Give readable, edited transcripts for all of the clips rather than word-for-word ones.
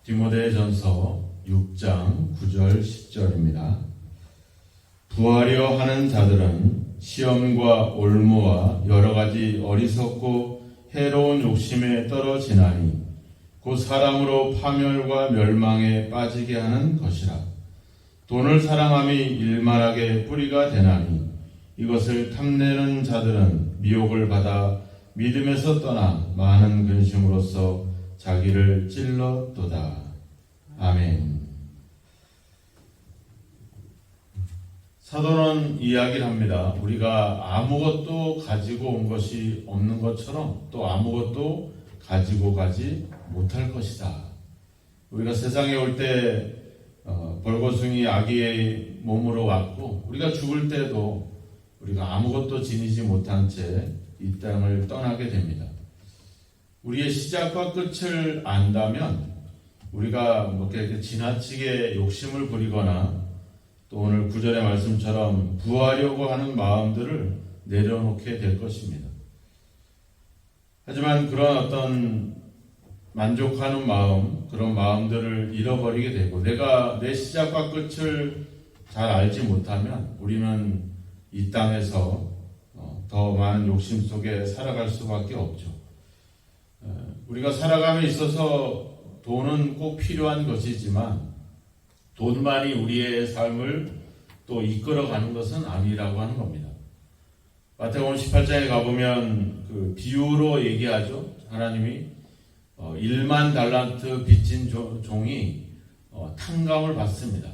디모데전서 6장 9절 10절입니다. 부하려 하는 자들은 시험과 올무와 여러 가지 어리석고 해로운 욕심에 떨어지나니 곧 사람으로 파멸과 멸망에 빠지게 하는 것이라. 돈을 사랑함이 일만하게 뿌리가 되나니 이것을 탐내는 자들은 미혹을 받아 믿음에서 떠나 많은 근심으로써 자기를 찔렀도다. 아멘. 사도는 이야기를 합니다. 우리가 아무것도 가지고 온 것이 없는 것처럼 또 아무것도 가지고 가지 못할 것이다. 우리가 세상에 올 때 벌거숭이 아기의 몸으로 왔고 우리가 죽을 때도 우리가 아무것도 지니지 못한 채 이 땅을 떠나게 됩니다. 우리의 시작과 끝을 안다면 우리가 이렇게 지나치게 욕심을 부리거나 또 오늘 9절의 말씀처럼 부하려고 하는 마음들을 내려놓게 될 것입니다. 하지만 그런 어떤 만족하는 마음, 그런 마음들을 잃어버리게 되고 내가 내 시작과 끝을 잘 알지 못하면 우리는 이 땅에서 더 많은 욕심 속에 살아갈 수밖에 없죠. 우리가 살아감에 있어서 돈은 꼭 필요한 것이지만 돈만이 우리의 삶을 또 이끌어가는 것은 아니라고 하는 겁니다. 마태복음 18장에 가보면 그 비유로 얘기하죠. 하나님이 1만 달란트 빚진 종이 탕감을 받습니다.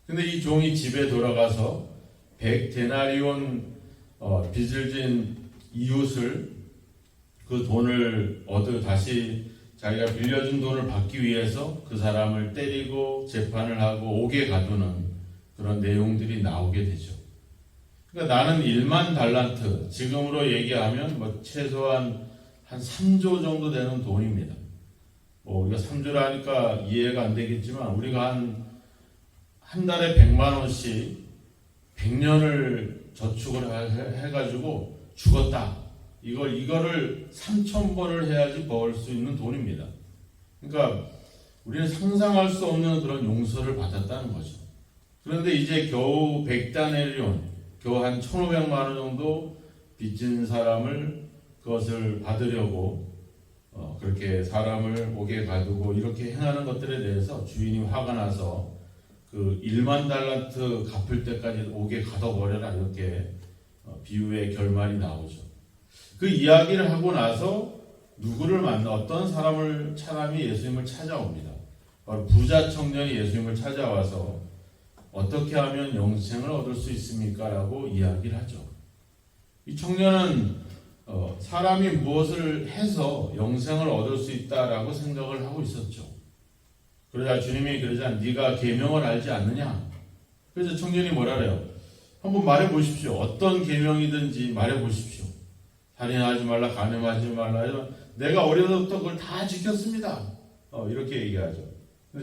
근데 이 종이 집에 돌아가서 100데나리온 빚을 진 이웃을 그 돈을 다시 자기가 빌려준 돈을 받기 위해서 그 사람을 때리고 재판을 하고 옥에 가두는 그런 내용들이 나오게 되죠. 그러니까 나는 1만 달란트, 지금으로 얘기하면 최소한 한 3조 정도 되는 돈입니다. 우리가 3조라니까 이해가 안 되겠지만 우리가 한 달에 100만 원씩 100년을 저축을 해가지고 죽었다. 이거를 3,000번을 해야지 벌 수 있는 돈입니다. 그러니까 우리는 상상할 수 없는 그런 용서를 받았다는 거죠. 그런데 이제 겨우 100데나리온, 겨우 한 1,500만 원 정도 빚진 사람을 그것을 받으려고 그렇게 사람을 옥에 가두고 이렇게 행하는 것들에 대해서 주인이 화가 나서 그 1만 달란트 갚을 때까지 옥에 가둬버려라 이렇게 비유의 결말이 나오죠. 그 이야기를 하고 나서 누구를 만나 어떤 사람이 예수님을 찾아옵니다. 바로 부자 청년이 예수님을 찾아와서 어떻게 하면 영생을 얻을 수 있습니까? 라고 이야기를 하죠. 이 청년은 사람이 무엇을 해서 영생을 얻을 수 있다라고 생각을 하고 있었죠. 그러자 주님이 그러자 네가 계명을 알지 않느냐? 그래서 청년이 뭐라 그래요? 한번 말해보십시오. 어떤 계명이든지 말해보십시오. 살인하지 말라, 간음하지 말라. 내가 어려서부터 그걸 다 지켰습니다. 이렇게 얘기하죠.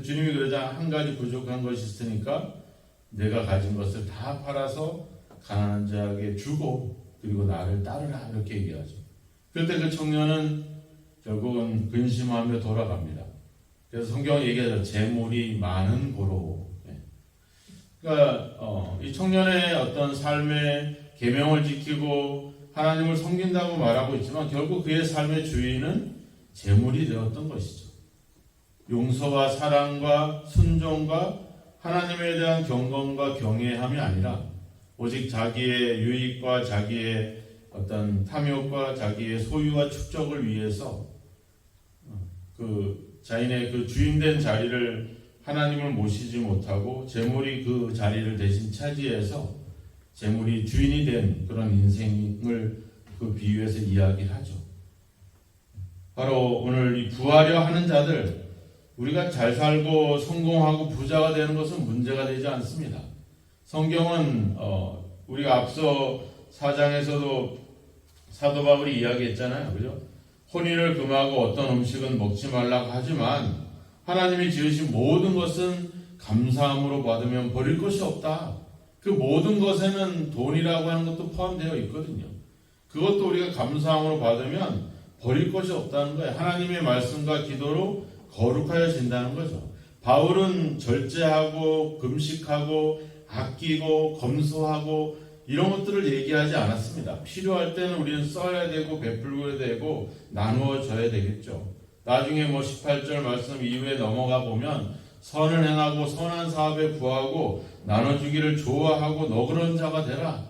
주님이 그러자 한 가지 부족한 것이 있으니까 내가 가진 것을 다 팔아서 가난한 자에게 주고 그리고 나를 따르라 이렇게 얘기하죠. 그때 그 청년은 결국은 근심하며 돌아갑니다. 그래서 성경은 얘기하죠. 재물이 많은 고로. 그러니까 이 청년의 어떤 삶의 계명을 지키고 하나님을 섬긴다고 말하고 있지만 결국 그의 삶의 주인은 재물이 되었던 것이죠. 용서와 사랑과 순종과 하나님에 대한 경건과 경외함이 아니라 오직 자기의 유익과 자기의 어떤 탐욕과 자기의 소유와 축적을 위해서 자신의 그 주인된 자리를 하나님을 모시지 못하고 재물이 그 자리를 대신 차지해서 재물이 주인이 된 그런 인생을 그 비유에서 이야기를 하죠. 바로 오늘 이 부하려 하는 자들, 우리가 잘 살고 성공하고 부자가 되는 것은 문제가 되지 않습니다. 성경은 우리가 앞서 4장에서도 사도 바울이 이야기했잖아요. 그죠? 혼인을 금하고 어떤 음식은 먹지 말라고 하지만 하나님이 지으신 모든 것은 감사함으로 받으면 버릴 것이 없다. 그 모든 것에는 돈이라고 하는 것도 포함되어 있거든요. 그것도 우리가 감사함으로 받으면 버릴 것이 없다는 거예요. 하나님의 말씀과 기도로 거룩하여진다는 거죠. 바울은 절제하고 금식하고 아끼고 검소하고 이런 것들을 얘기하지 않았습니다. 필요할 때는 우리는 써야 되고 베풀어야 되고 나누어져야 되겠죠. 나중에 18절 말씀 이후에 넘어가 보면 선을 행하고 선한 사업에 구하고 나눠주기를 좋아하고 너그러운 자가 되라.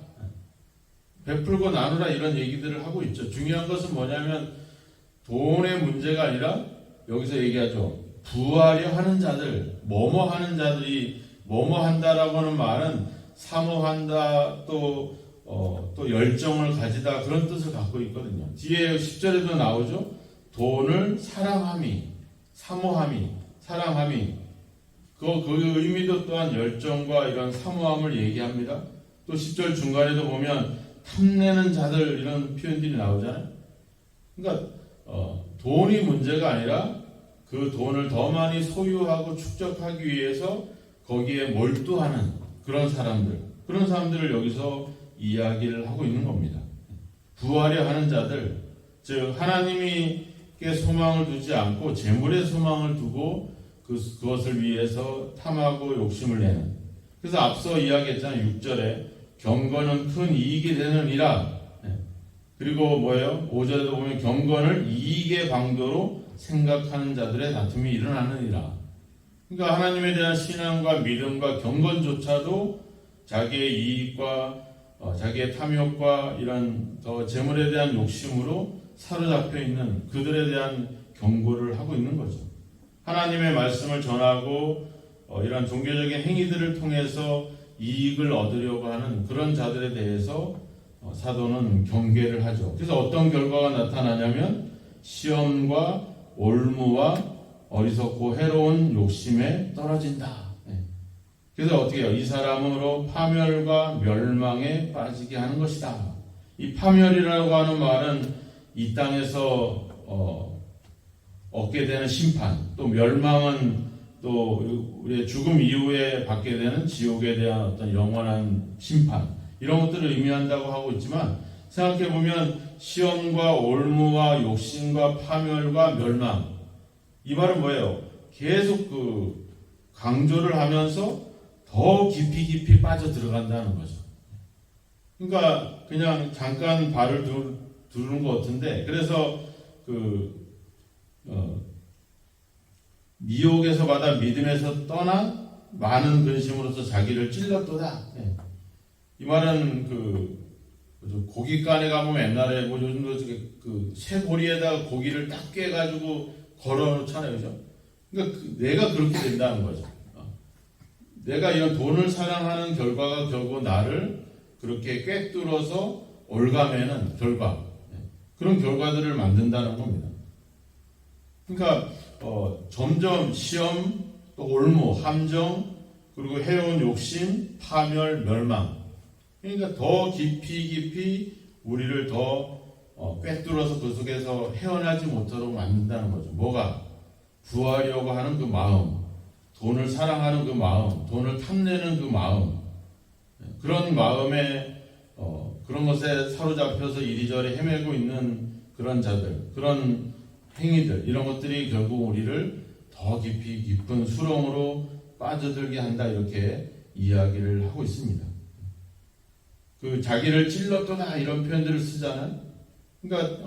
베풀고 나누라 이런 얘기들을 하고 있죠. 중요한 것은 뭐냐면 돈의 문제가 아니라 여기서 얘기하죠. 부하려 하는 자들, 뭐뭐 하는 자들이 뭐뭐 한다라고 하는 말은 사모한다 또 열정을 가지다 그런 뜻을 갖고 있거든요. 뒤에 10절에도 나오죠. 돈을 사랑함이, 사모함이, 사랑함이 그 의미도 또한 열정과 이런 사모함을 얘기합니다. 또 10절 중간에도 보면 탐내는 자들 이런 표현들이 나오잖아요. 그러니까 돈이 문제가 아니라 그 돈을 더 많이 소유하고 축적하기 위해서 거기에 몰두하는 그런 사람들을 여기서 이야기를 하고 있는 겁니다. 부하려 하는 자들, 즉 하나님께 소망을 두지 않고 재물에 소망을 두고 그것을 위해서 탐하고 욕심을 내는. 그래서 앞서 이야기했잖아요. 6절에 경건은 큰 이익이 되느니라. 그리고 뭐예요? 5절에도 보면 경건을 이익의 방도로 생각하는 자들의 다툼이 일어나느니라. 그러니까 하나님에 대한 신앙과 믿음과 경건조차도 자기의 이익과 자기의 탐욕과 이런 더 재물에 대한 욕심으로 사로잡혀 있는 그들에 대한 경고를 하고 있는 거죠. 하나님의 말씀을 전하고 이런 종교적인 행위들을 통해서 이익을 얻으려고 하는 그런 자들에 대해서 사도는 경계를 하죠. 그래서 어떤 결과가 나타나냐면 시험과 올무와 어리석고 해로운 욕심에 떨어진다. 그래서 어떻게 해요? 이 사람으로 파멸과 멸망에 빠지게 하는 것이다. 이 파멸이라고 하는 말은 이 땅에서 얻게 되는 심판, 또 멸망은 또 우리의 죽음 이후에 받게 되는 지옥에 대한 어떤 영원한 심판 이런 것들을 의미한다고 하고 있지만 생각해 보면 시험과 올무와 욕심과 파멸과 멸망 이 말은 뭐예요? 계속 강조를 하면서 더 깊이 빠져 들어간다는 거죠. 그러니까 그냥 잠깐 발을 두르는 것 같은데 그래서 미혹에서 받아 믿음에서 떠나 많은 근심으로서 자기를 찔렀도다. 이 말은 고깃간에 가보면 옛날에 요즘도 쇠고리에다가 고기를 딱 깨가지고 걸어놓잖아요, 그죠? 그러니까 내가 그렇게 된다는 거죠. 내가 이런 돈을 사랑하는 결과가 결국 나를 그렇게 꿰뚫어서 올가매는 결과, 그런 결과들을 만든다는 겁니다. 그러니까 점점 시험, 또 올무, 함정, 그리고 해온 욕심, 파멸, 멸망. 그러니까 더 깊이 우리를 더 꿰뚫어서 그 속에서 헤어나지 못하도록 만든다는 거죠. 뭐가? 구하려고 하는 그 마음, 돈을 사랑하는 그 마음, 돈을 탐내는 그 마음, 그런 마음에 그런 것에 사로잡혀서 이리저리 헤매고 있는 그런 자들, 그런 행위들, 이런 것들이 결국 우리를 더 깊은 수렁으로 빠져들게 한다 이렇게 이야기를 하고 있습니다. 자기를 찔렀거나 이런 표현들을 쓰잖아요. 그러니까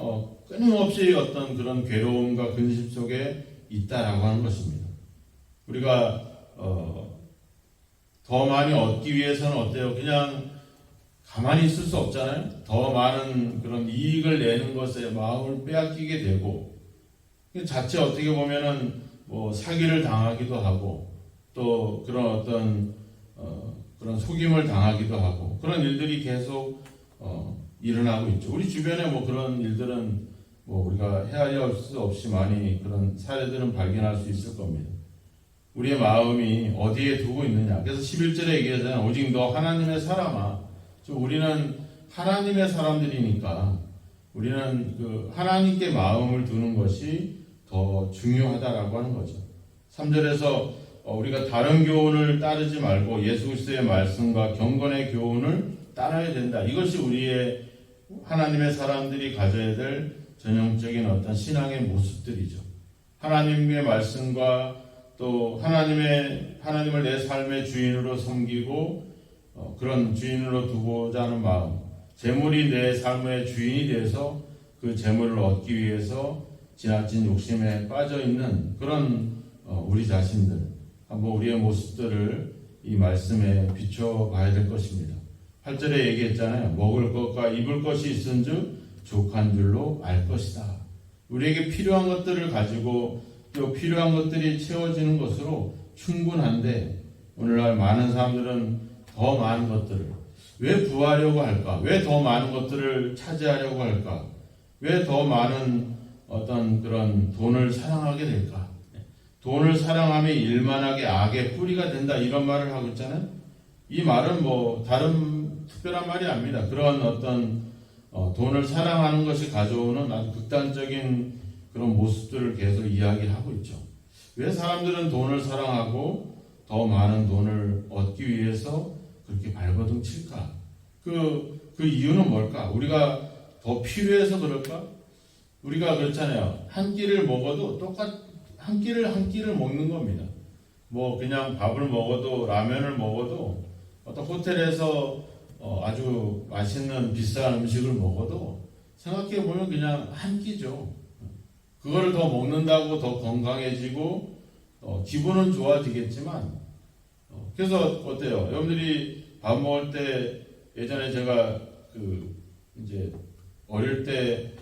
끊임없이 어떤 그런 괴로움과 근심 속에 있다라고 하는 것입니다. 우리가 더 많이 얻기 위해서는 어때요? 그냥 가만히 있을 수 없잖아요. 더 많은 그런 이익을 내는 것에 마음을 빼앗기게 되고 자칫 어떻게 보면은 사기를 당하기도 하고 또 그런 어떤 그런 속임을 당하기도 하고 그런 일들이 계속 일어나고 있죠. 우리 주변에 그런 일들은 우리가 헤아릴 수 없이 많이 그런 사례들은 발견할 수 있을 겁니다. 우리의 마음이 어디에 두고 있느냐. 그래서 11절에 얘기하잖아요. 오직 너 하나님의 사람아. 우리는 하나님의 사람들이니까 우리는 하나님께 마음을 두는 것이 더 중요하다라고 하는 거죠. 3절에서 우리가 다른 교훈을 따르지 말고 예수 그리스도의 말씀과 경건의 교훈을 따라야 된다. 이것이 우리의 하나님의 사람들이 가져야 될 전형적인 어떤 신앙의 모습들이죠. 하나님의 말씀과 또 하나님을 내 삶의 주인으로 섬기고 그런 주인으로 두고자 하는 마음, 재물이 내 삶의 주인이 돼서 그 재물을 얻기 위해서 지나친 욕심에 빠져 있는 그런 우리 자신들, 한번 우리의 모습들을 이 말씀에 비춰봐야 될 것입니다. 8절에 얘기했잖아요. 먹을 것과 입을 것이 있은즉 족한 줄로 알 것이다. 우리에게 필요한 것들을 가지고 또 필요한 것들이 채워지는 것으로 충분한데, 오늘날 많은 사람들은 더 많은 것들을 왜 구하려고 할까? 왜 더 많은 것들을 차지하려고 할까? 왜 더 많은 어떤 그런 돈을 사랑하게 될까? 돈을 사랑함이 일만하게 악의 뿌리가 된다, 이런 말을 하고 있잖아요. 이 말은 뭐 다른 특별한 말이 아닙니다. 그런 어떤 돈을 사랑하는 것이 가져오는 아주 극단적인 그런 모습들을 계속 이야기하고 있죠. 왜 사람들은 돈을 사랑하고 더 많은 돈을 얻기 위해서 그렇게 발버둥 칠까? 그 이유는 뭘까? 우리가 더 필요해서 그럴까? 우리가 그렇잖아요. 한 끼를 먹어도 한 끼를 먹는 겁니다. 뭐 그냥 밥을 먹어도, 라면을 먹어도, 어떤 호텔에서 아주 맛있는 비싼 음식을 먹어도 생각해 보면 그냥 한 끼죠. 그거를 더 먹는다고 더 건강해지고 기분은 좋아지겠지만, 그래서 어때요? 여러분들이 밥 먹을 때, 예전에 제가 이제 어릴 때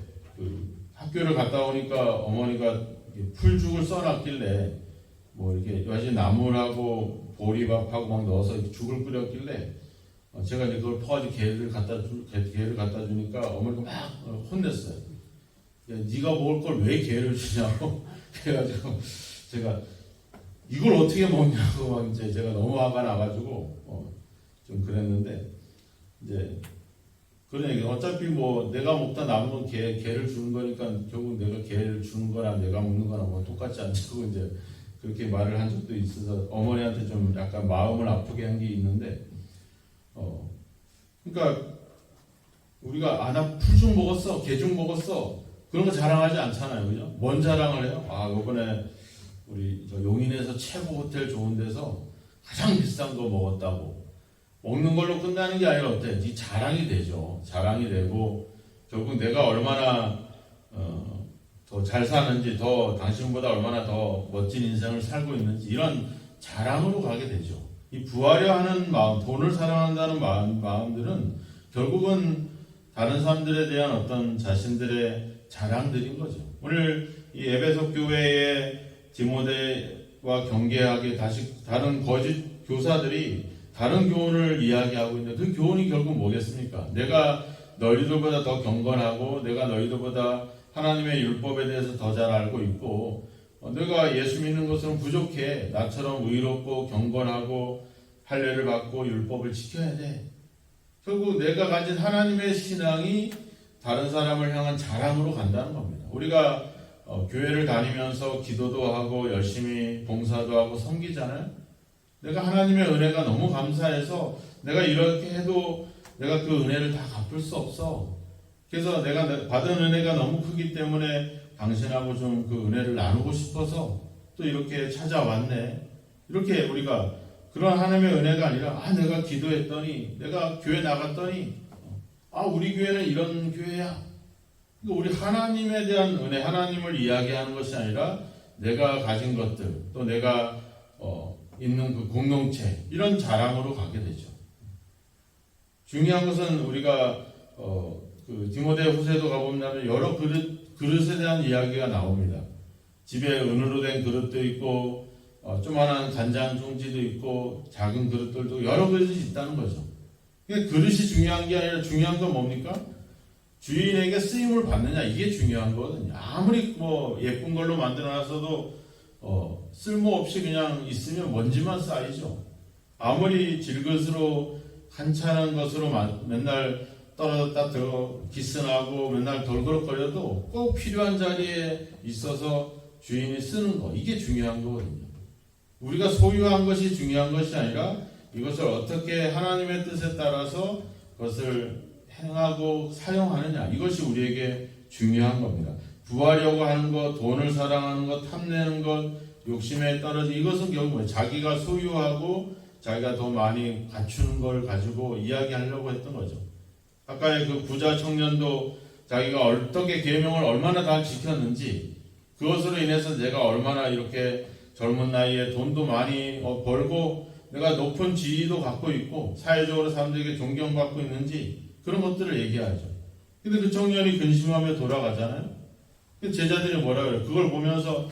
학교를 갔다 오니까 어머니가 풀죽을 써놨길래, 뭐 이렇게 여지 나물하고 보리밥하고 막 넣어서 죽을 끓였길래, 제가 이제 그걸 퍼가지고 개를 갖다 주니까 어머니가 막 혼냈어요. 야, 네가 먹을 걸 왜 개를 주냐고. 그래가지고 제가 이걸 어떻게 먹냐고 막 이제 제가 너무 화가 나가지고 좀 그랬는데, 이제 그러니까 어차피 뭐 내가 먹다 남은 건 개를 주는 거니까 결국 내가 개를 주는 거나 내가 먹는 거나 뭐 똑같지 않냐고 이제 그렇게 말을 한 적도 있어서 어머니한테 좀 약간 마음을 아프게 한 게 있는데, 그러니까 우리가 나 풀죽 먹었어, 개죽 먹었어, 그런 거 자랑하지 않잖아요, 그죠? 뭔 자랑을 해요? 이번에 우리 용인에서 최고 호텔 좋은 데서 가장 비싼 거 먹었다고. 먹는 걸로 끝나는 게 아니라 어때? 이 자랑이 되죠. 자랑이 되고 결국 내가 얼마나 더 잘 사는지, 더 당신보다 얼마나 더 멋진 인생을 살고 있는지, 이런 자랑으로 가게 되죠. 이 부하려 하는 마음, 돈을 사랑한다는 마음들은 결국은 다른 사람들에 대한 어떤 자신들의 자랑들인 거죠. 오늘 이 에베소 교회의 디모데와 경계하게 다른 거짓 교사들이 다른 교훈을 이야기하고 있는데, 그 교훈이 결국 뭐겠습니까? 내가 너희들보다 더 경건하고, 내가 너희들보다 하나님의 율법에 대해서 더 잘 알고 있고, 내가 예수 믿는 것은 부족해. 나처럼 의롭고 경건하고 할례를 받고 율법을 지켜야 돼. 결국 내가 가진 하나님의 신앙이 다른 사람을 향한 자랑으로 간다는 겁니다. 우리가 교회를 다니면서 기도도 하고 열심히 봉사도 하고 섬기잖아요. 내가 하나님의 은혜가 너무 감사해서 내가 이렇게 해도 내가 그 은혜를 다 갚을 수 없어. 그래서 내가 받은 은혜가 너무 크기 때문에 당신하고 좀 그 은혜를 나누고 싶어서 또 이렇게 찾아왔네. 이렇게 우리가 그런 하나님의 은혜가 아니라, 내가 기도했더니, 내가 교회 나갔더니, 우리 교회는 이런 교회야. 우리 하나님에 대한 은혜, 하나님을 이야기하는 것이 아니라 내가 가진 것들, 또 내가 있는 그 공동체, 이런 자랑으로 가게 되죠. 중요한 것은 우리가 그 디모데 후서에도 가보면 여러 그릇에 대한 이야기가 나옵니다. 집에 은으로 된 그릇도 있고, 조그만한 간장 종지도 있고, 작은 그릇들도 여러 그릇이 있다는 거죠. 그릇이 중요한 게 아니라 중요한 건 뭡니까? 주인에게 쓰임을 받느냐, 이게 중요한 거거든요. 아무리 뭐 예쁜 걸로 만들어놨어도 쓸모없이 그냥 있으면 먼지만 쌓이죠. 아무리 질것으로 한찬한 것으로 맨날 떨어졌다 기스나고 맨날 덜그럭거려도 꼭 필요한 자리에 있어서 주인이 쓰는 거, 이게 중요한 거거든요. 우리가 소유한 것이 중요한 것이 아니라 이것을 어떻게 하나님의 뜻에 따라서 그것을 행하고 사용하느냐, 이것이 우리에게 중요한 겁니다. 구하려고 하는 것, 돈을 사랑하는 것, 탐내는 것, 욕심에 떨어져 이것은 결국 뭐예요? 자기가 소유하고 자기가 더 많이 갖추는 걸 가지고 이야기하려고 했던 거죠. 아까의 그 부자 청년도 자기가 어떻게 계명을 얼마나 다 지켰는지 그것으로 인해서 내가 얼마나 이렇게 젊은 나이에 돈도 많이 벌고 내가 높은 지위도 갖고 있고 사회적으로 사람들에게 존경받고 있는지 그런 것들을 얘기하죠. 근데 그 청년이 근심하며 돌아가잖아요. 제자들이 뭐라 그래요? 그걸 보면서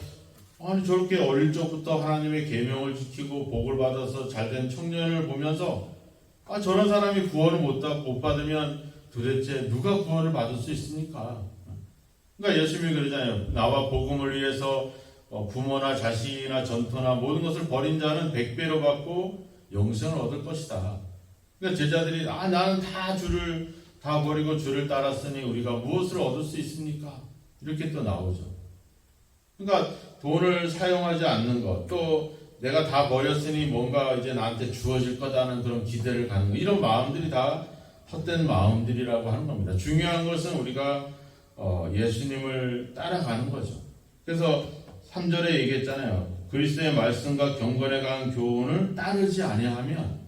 아니 저렇게 어릴 적부터 하나님의 계명을 지키고 복을 받아서 잘된 청년을 보면서 저런 사람이 구원을 못 받으면 도대체 누가 구원을 받을 수 있습니까? 그러니까 예수님이 그러잖아요. 나와 복음을 위해서 부모나 자식이나 전토나 모든 것을 버린 자는 100배로 받고 영생을 얻을 것이다. 그러니까 제자들이 나는 다 주를 다 버리고 주를 따랐으니 우리가 무엇을 얻을 수 있습니까? 이렇게 또 나오죠. 그러니까 돈을 사용하지 않는 것, 또 내가 다 버렸으니 뭔가 이제 나한테 주어질 거다는 그런 기대를 갖는 것, 이런 마음들이 다 헛된 마음들이라고 하는 겁니다. 중요한 것은 우리가 예수님을 따라가는 거죠. 그래서 3절에 얘기했잖아요. 그리스도의 말씀과 경건에 관한 교훈을 따르지 아니하면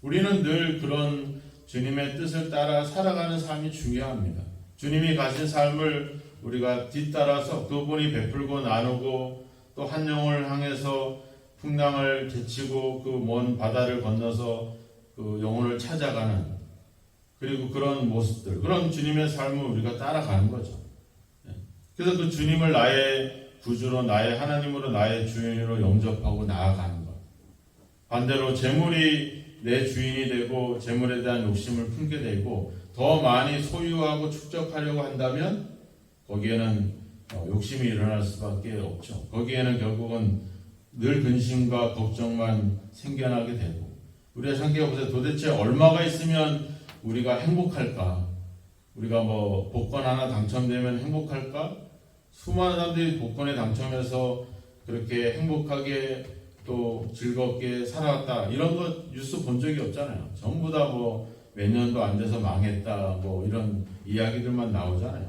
우리는 늘 그런 주님의 뜻을 따라 살아가는 삶이 중요합니다. 주님이 가신 삶을 우리가 뒤따라서 그분이 베풀고 나누고 또 한 영혼을 향해서 풍랑을 제치고 그 먼 바다를 건너서 그 영혼을 찾아가는 그리고 그런 모습들, 그런 주님의 삶을 우리가 따라가는 거죠. 그래서 그 주님을 나의 구주로, 나의 하나님으로, 나의 주인으로 영접하고 나아가는 것. 반대로 재물이 내 주인이 되고 재물에 대한 욕심을 품게 되고 더 많이 소유하고 축적하려고 한다면 거기에는 욕심이 일어날 수밖에 없죠. 거기에는 결국은 늘 근심과 걱정만 생겨나게 되고 우리가 생각해보세요. 도대체 얼마가 있으면 우리가 행복할까? 우리가 뭐 복권 하나 당첨되면 행복할까? 수많은 사람들이 복권에 당첨해서 그렇게 행복하게 또 즐겁게 살아왔다. 이런 것 뉴스 본 적이 없잖아요. 전부 다 뭐 몇 년도 안 돼서 망했다. 뭐 이런 이야기들만 나오잖아요.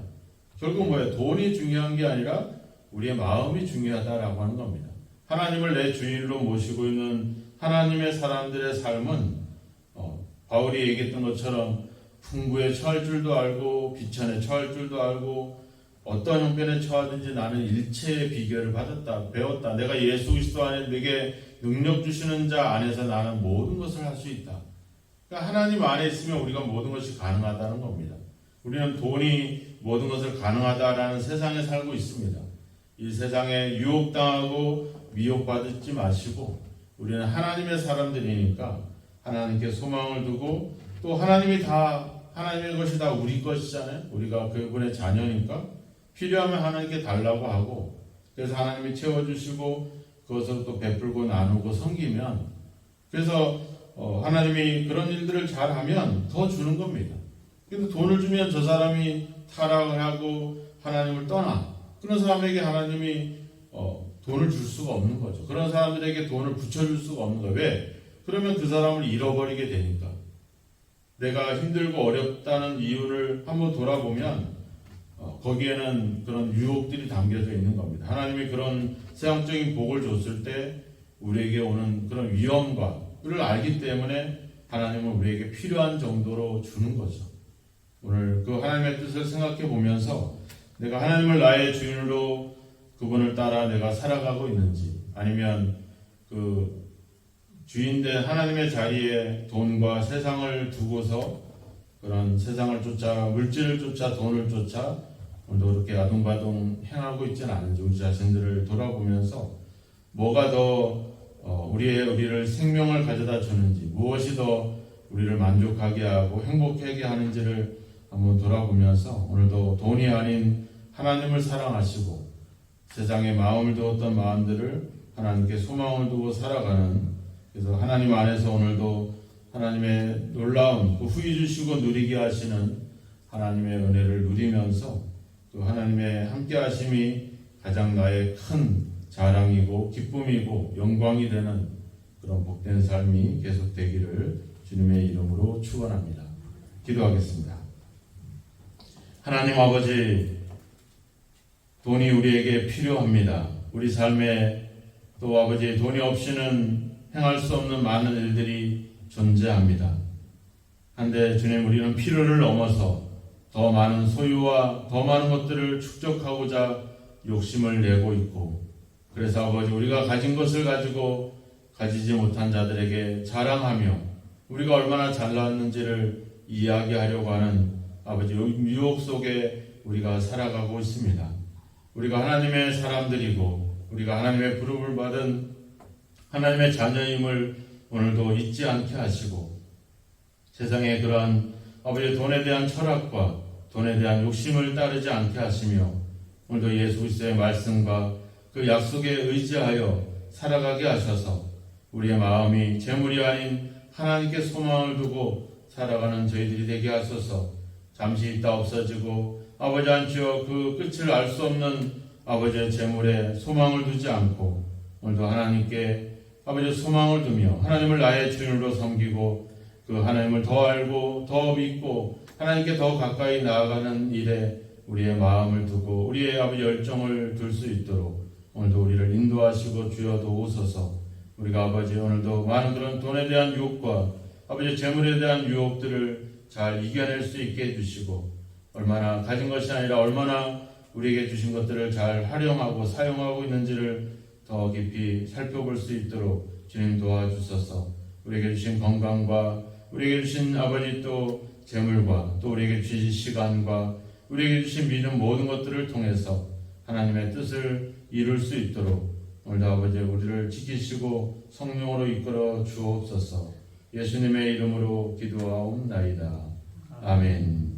결국 뭐예요? 돈이 중요한 게 아니라 우리의 마음이 중요하다라고 하는 겁니다. 하나님을 내 주인으로 모시고 있는 하나님의 사람들의 삶은 바울이 얘기했던 것처럼 풍부에 처할 줄도 알고 비천에 처할 줄도 알고 어떤 형편에 처하든지 나는 일체의 비결을 받았다, 배웠다. 내가 예수 그리스도 안에 내게 능력 주시는 자 안에서 나는 모든 것을 할 수 있다. 그러니까 하나님 안에 있으면 우리가 모든 것이 가능하다는 겁니다. 우리는 돈이 모든 것을 가능하다라는 세상에 살고 있습니다. 이 세상에 유혹당하고 미혹받지 마시고 우리는 하나님의 사람들이니까 하나님께 소망을 두고 또 하나님이 다 하나님의 것이 다 우리 것이잖아요. 우리가 그분의 자녀니까 필요하면 하나님께 달라고 하고 그래서 하나님이 채워주시고 그것을 또 베풀고 나누고 섬기면 그래서 하나님이 그런 일들을 잘하면 더 주는 겁니다. 근데 돈을 주면 저 사람이 타락을 하고 하나님을 떠나 그런 사람에게 하나님이 돈을 줄 수가 없는 거죠. 그런 사람들에게 돈을 붙여줄 수가 없는 거예요. 왜? 그러면 그 사람을 잃어버리게 되니까. 내가 힘들고 어렵다는 이유를 한번 돌아보면 거기에는 그런 유혹들이 담겨져 있는 겁니다. 하나님이 그런 세상적인 복을 줬을 때 우리에게 오는 그런 위험과를 알기 때문에 하나님은 우리에게 필요한 정도로 주는 거죠. 오늘 그 하나님의 뜻을 생각해 보면서 내가 하나님을 나의 주인으로 그분을 따라 내가 살아가고 있는지 아니면 그 주인된 하나님의 자리에 돈과 세상을 두고서 그런 세상을 쫓아 물질을 쫓아 돈을 쫓아 오늘도 그렇게 아둥바둥 행하고 있지는 않은지 우리 자신들을 돌아보면서 뭐가 더 우리를 생명을 가져다 주는지 무엇이 더 우리를 만족하게 하고 행복하게 하는지를 한번 돌아보면서 오늘도 돈이 아닌 하나님을 사랑하시고 세상에 마음을 두었던 마음들을 하나님께 소망을 두고 살아가는 그래서 하나님 안에서 오늘도 하나님의 놀라운 후히 주시고 누리게 하시는 하나님의 은혜를 누리면서 또 하나님의 함께 하심이 가장 나의 큰 자랑이고 기쁨이고 영광이 되는 그런 복된 삶이 계속되기를 주님의 이름으로 축원합니다. 기도하겠습니다. 하나님 아버지 돈이 우리에게 필요합니다. 우리 삶에 또 아버지 돈이 없이는 행할 수 없는 많은 일들이 존재합니다. 한데 주님, 우리는 필요를 넘어서 더 많은 소유와 더 많은 것들을 축적하고자 욕심을 내고 있고, 그래서 아버지 우리가 가진 것을 가지고 가지지 못한 자들에게 자랑하며 우리가 얼마나 잘났는지를 이야기하려고 하는 아버지 유혹 속에 우리가 살아가고 있습니다. 우리가 하나님의 사람들이고 우리가 하나님의 부름을 받은 하나님의 자녀임을 오늘도 잊지 않게 하시고, 세상의 그러한 아버지 돈에 대한 철학과 돈에 대한 욕심을 따르지 않게 하시며, 오늘도 예수 그리스도의 말씀과 그 약속에 의지하여 살아가게 하셔서 우리의 마음이 재물이 아닌 하나님께 소망을 두고 살아가는 저희들이 되게 하소서. 잠시 있다 없어지고 아버지 안주여 그 끝을 알 수 없는 아버지의 재물에 소망을 두지 않고 오늘도 하나님께 아버지의 소망을 두며 하나님을 나의 주인으로 섬기고 그 하나님을 더 알고 더 믿고 하나님께 더 가까이 나아가는 일에 우리의 마음을 두고 우리의 아버지 열정을 둘 수 있도록 오늘도 우리를 인도하시고 주여 도우소서. 우리가 아버지 오늘도 많은 그런 돈에 대한 유혹과 아버지 재물에 대한 유혹들을 잘 이겨낼 수 있게 해주시고, 얼마나 가진 것이 아니라 얼마나 우리에게 주신 것들을 잘 활용하고 사용하고 있는지를 더 깊이 살펴볼 수 있도록 주님 도와주소서. 우리에게 주신 건강과 우리에게 주신 아버지 또 재물과 또 우리에게 주신 시간과 우리에게 주신 믿음 모든 것들을 통해서 하나님의 뜻을 이룰 수 있도록 오늘도 아버지 우리를 지키시고 성령으로 이끌어 주옵소서. 예수님의 이름으로 기도하옵나이다. 아멘.